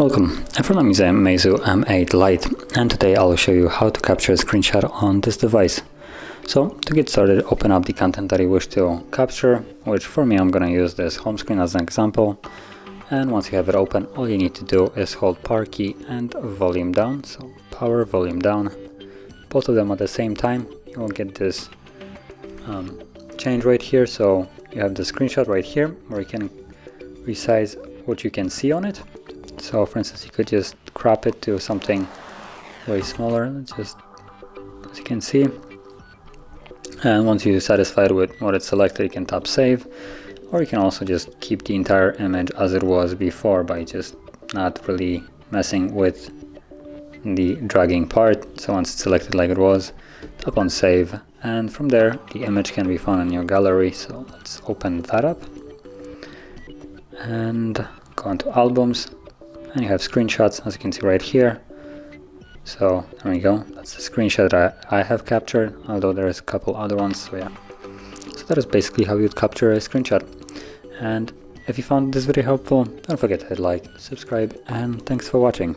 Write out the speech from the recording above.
Welcome, I'm from MEIZU M8 Lite, and today I'll show you how to capture a screenshot on this device. So to get started, open up the content that you wish to capture, which for me I'm going to use this home screen as an example. And once you have it open, all you need to do is hold power key and volume down. So power, volume down, both of them at the same time. You will get this change right here. So you have the screenshot right here where you can resize what you can see on it. So for instance, you could just crop it to something way smaller, just as you can see. And once you're satisfied with what it's selected, you can tap save, or you can also just keep the entire image as it was before by just not really messing with the dragging part. So once it's selected like it was, tap on save, and from there the image can be found in your gallery. So let's open that up and go into albums. And you have screenshots, as you can see right here. So there we go, that's the screenshot that I have captured, although there's a couple other ones. So yeah, so that is basically how you'd capture a screenshot. And if you found this video helpful, don't forget to hit like, subscribe, and thanks for watching.